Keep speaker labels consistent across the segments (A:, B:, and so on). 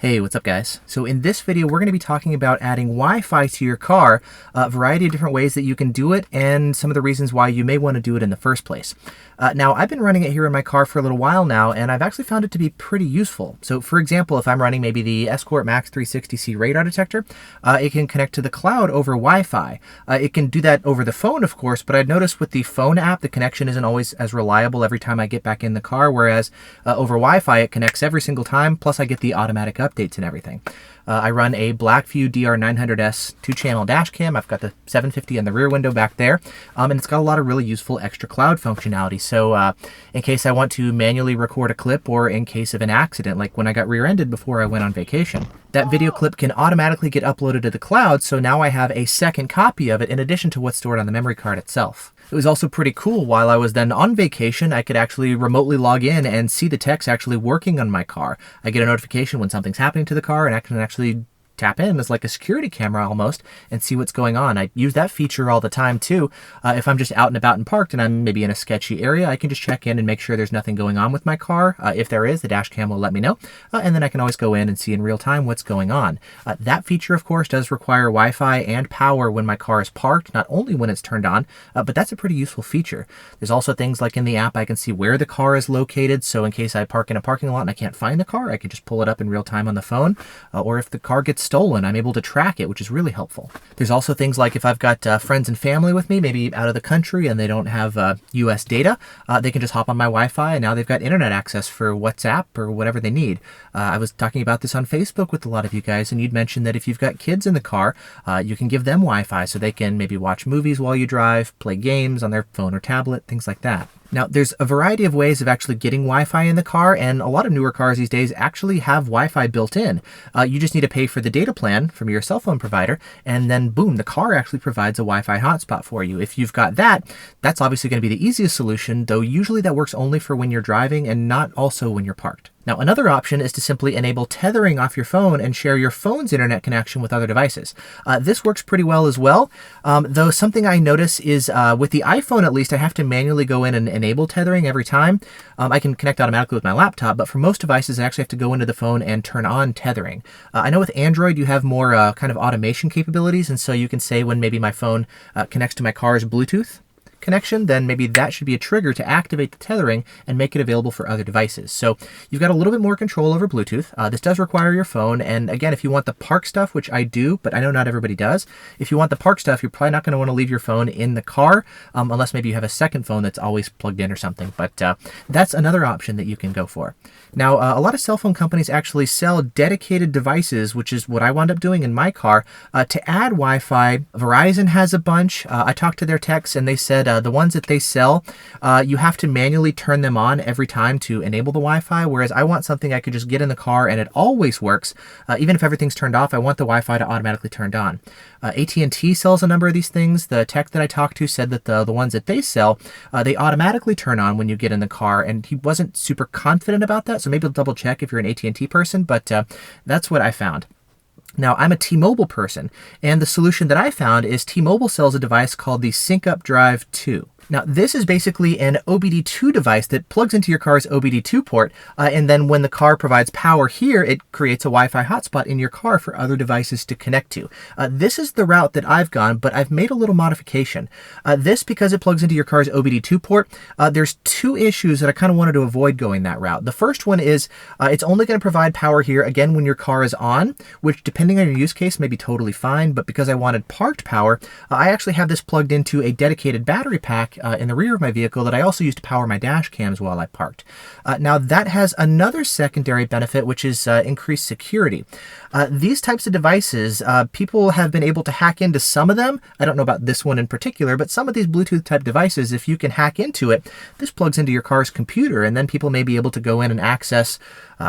A: Hey, what's up guys? So in this video, we're going to be talking about adding Wi-Fi to your car, a variety of different ways that you can do it, and some of the reasons why you may want to do it in the first place. Now, I've been running it here in my car for a little while now, and I've actually found it to be pretty useful. So for example, if I'm running maybe the Escort Max 360C radar detector, it can connect to the cloud over Wi-Fi. It can do that over the phone, of course, but I've noticed with the phone app, the connection isn't always as reliable every time I get back in the car, whereas over Wi-Fi, it connects every single time, plus I get the automatic updates and everything. I run a BlackVue DR900S 2-channel dash cam. I've got the 750 in the rear window back there, and it's got a lot of really useful extra cloud functionality. So in case I want to manually record a clip, or in case of an accident, like when I got rear-ended before I went on vacation, that video clip can automatically get uploaded to the cloud, so now I have a second copy of it in addition to what's stored on the memory card itself. It was also pretty cool. While I was then on vacation, I could actually remotely log in and see the techs actually working on my car. I get a notification when something's happening to the car, and I can actually tap in as like a security camera almost and see what's going on. I use that feature all the time too. If I'm just out and about and parked and I'm maybe in a sketchy area, I can just check in and make sure there's nothing going on with my car. If there is, the dash cam will let me know. And then I can always go in and see in real time what's going on. That feature, of course, does require Wi-Fi and power when my car is parked, not only when it's turned on, but that's a pretty useful feature. There's also things like in the app, I can see where the car is located. So in case I park in a parking lot and I can't find the car, I can just pull it up in real time on the phone. Or if the car gets stolen, I'm able to track it, which is really helpful. There's also things like if I've got friends and family with me, maybe out of the country, and they don't have US data, they can just hop on my Wi-Fi, and now they've got internet access for WhatsApp or whatever they need. I was talking about this on Facebook with a lot of you guys, and you'd mentioned that if you've got kids in the car, you can give them Wi-Fi so they can maybe watch movies while you drive, play games on their phone or tablet, things like that. Now, there's a variety of ways of actually getting Wi-Fi in the car, and a lot of newer cars these days actually have Wi-Fi built in. You just need to pay for the data plan from your cell phone provider, and then boom, the car actually provides a Wi-Fi hotspot for you. If you've got that, that's obviously going to be the easiest solution, though usually that works only for when you're driving and not also when you're parked. Now, another option is to simply enable tethering off your phone and share your phone's internet connection with other devices. This works pretty well as well, though something I notice is with the iPhone, at least, I have to manually go in and enable tethering every time. I can connect automatically with my laptop, but for most devices, I actually have to go into the phone and turn on tethering. I know with Android, you have more kind of automation capabilities, and so you can say when maybe my phone connects to my car's Bluetooth connection, then maybe that should be a trigger to activate the tethering and make it available for other devices. So you've got a little bit more control over Bluetooth. This does require your phone. And again, if you want the park stuff, which I do, but I know not everybody does, if you want the park stuff, you're probably not going to want to leave your phone in the car unless maybe you have a second phone that's always plugged in or something. But that's another option that you can go for. Now, a lot of cell phone companies actually sell dedicated devices, which is what I wound up doing in my car, to add Wi-Fi. Verizon has a bunch. I talked to their techs and they said the ones that they sell, you have to manually turn them on every time to enable the Wi-Fi, whereas I want something I could just get in the car and it always works. Even if everything's turned off, I want the Wi-Fi to automatically turn on. AT&T sells a number of these things. The tech that I talked to said that the ones that they sell, they automatically turn on when you get in the car, and he wasn't super confident about that, so maybe double check if you're an AT&T person, but that's what I found. Now, I'm a T-Mobile person, and the solution that I found is T-Mobile sells a device called the SyncUp Drive 2. Now, this is basically an OBD-II device that plugs into your car's OBD-II port, and then when the car provides power here, it creates a Wi-Fi hotspot in your car for other devices to connect to. This is the route that I've gone, but I've made a little modification. This, because it plugs into your car's OBD-II port, there's two issues that I kind of wanted to avoid going that route. The first one is it's only going to provide power here, again, when your car is on, which depending on your use case may be totally fine, but because I wanted parked power, I actually have this plugged into a dedicated battery pack in the rear of my vehicle that I also use to power my dash cams while I parked. Now that has another secondary benefit, which is increased security. These types of devices, people have been able to hack into some of them. I don't know about this one in particular, but some of these Bluetooth type devices, if you can hack into it, this plugs into your car's computer, and then people may be able to go in and access,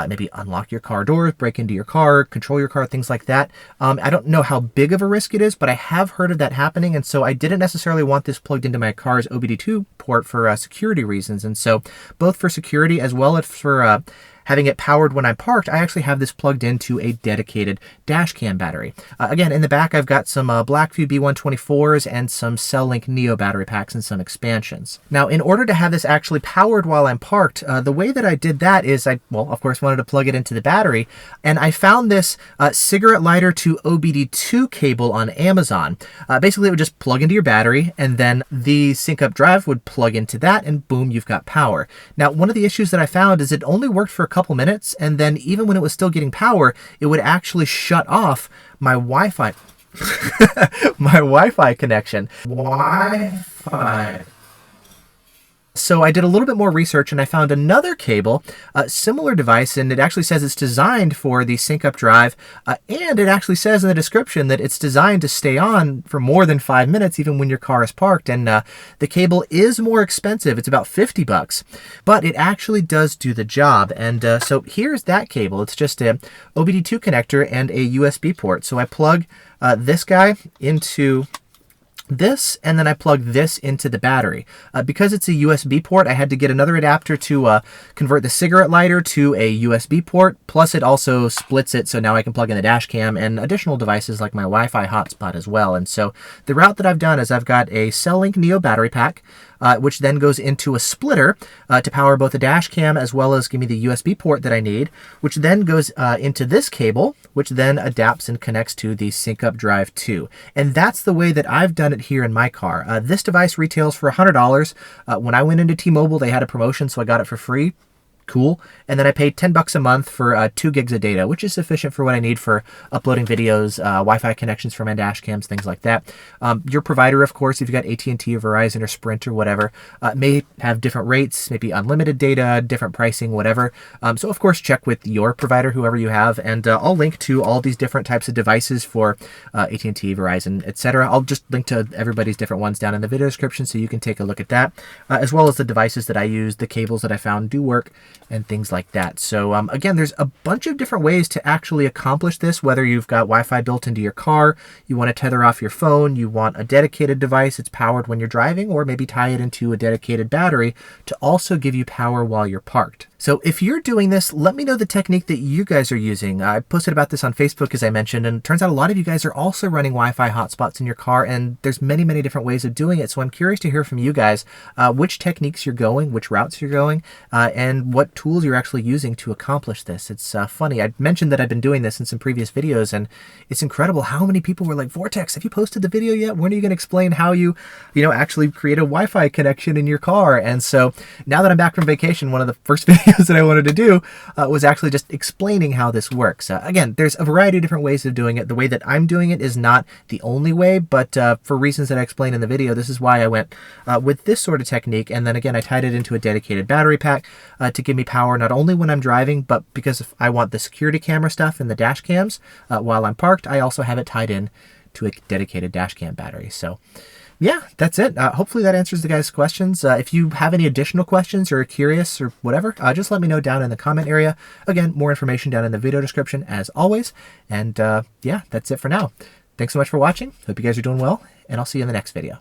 A: maybe unlock your car doors, break into your car, control your car, things like that. I don't know how big of a risk it is, but I have heard of that happening, and so I didn't necessarily want this plugged into my car's OBD-II port for security reasons. And so both for security as well as for having it powered when I'm parked, I actually have this plugged into a dedicated dash cam battery. Again, in the back, I've got some BlackVue B-124s and some Cellink NEO battery packs and some expansions. Now, in order to have this actually powered while I'm parked, the way that I did that is well, of course, wanted to plug it into the battery, and I found this cigarette lighter to OBD-II cable on Amazon. Basically, it would just plug into your battery, and then the SyncUp Drive would plug into that, and boom, you've got power. Now, one of the issues that I found is it only worked for a couple minutes, and then even when it was still getting power, it would actually shut off my Wi-Fi my Wi-Fi connection. Wi-Fi. So I did a little bit more research and I found another cable, a similar device, and it actually says it's designed for the SyncUp Drive, and it actually says in the description that it's designed to stay on for more than 5 minutes even when your car is parked. And the cable is more expensive. It's about 50 bucks, but it actually does do the job. And so here's that cable. It's just a OBD-II connector and a USB port. So I plug this guy into this, and then I plug this into the battery. Because it's a USB port, I had to get another adapter to convert the cigarette lighter to a USB port, plus it also splits it, so now I can plug in the dash cam and additional devices like my Wi-Fi hotspot as well. And so the route that I've done is I've got a Cellink NEO battery pack, which then goes into a splitter to power both the dash cam as well as give me the USB port that I need, which then goes into this cable, which then adapts and connects to the SyncUp Drive 2. And that's the way that I've done it here in my car. This device retails for $100. When I went into T-Mobile, they had a promotion, so I got it for free. Cool. And then I paid 10 bucks a month for 2 gigs of data, which is sufficient for what I need for uploading videos, Wi-Fi connections for my dash cams, things like that. Your provider, of course, if you've got AT&T or Verizon or Sprint or whatever, may have different rates, maybe unlimited data, different pricing, whatever. So of course, check with your provider, whoever you have, and I'll link to all these different types of devices for AT&T, Verizon, etc. I'll just link to everybody's different ones down in the video description so you can take a look at that, as well as the devices that I use, the cables that I found do work, and things like that. So again, there's a bunch of different ways to actually accomplish this, whether you've got Wi-Fi built into your car, you want to tether off your phone, you want a dedicated device that's powered when you're driving, or maybe tie it into a dedicated battery to also give you power while you're parked. So if you're doing this, let me know the technique that you guys are using. I posted about this on Facebook, as I mentioned, and it turns out a lot of you guys are also running Wi-Fi hotspots in your car, and there's many, many different ways of doing it. So I'm curious to hear from you guys which techniques you're going, which routes you're going, and what tools you're actually using to accomplish this. It's funny. I mentioned that I've been doing this in some previous videos, and it's incredible how many people were like, Vortex, have you posted the video yet? When are you going to explain how you actually create a Wi-Fi connection in your car? And so now that I'm back from vacation, one of the first videos that I wanted to do was actually just explaining how this works. Again, there's a variety of different ways of doing it. The way that I'm doing it is not the only way, but for reasons that I explained in the video, this is why I went with this sort of technique. And then again, I tied it into a dedicated battery pack to give me power not only when I'm driving, but because if I want the security camera stuff and the dash cams while I'm parked, I also have it tied in to a dedicated dash cam battery. So yeah, that's it. Hopefully that answers the guys' questions. If you have any additional questions or are curious or whatever, just let me know down in the comment area. Again, more information down in the video description as always. And yeah, that's it for now. Thanks so much for watching. Hope you guys are doing well, and I'll see you in the next video.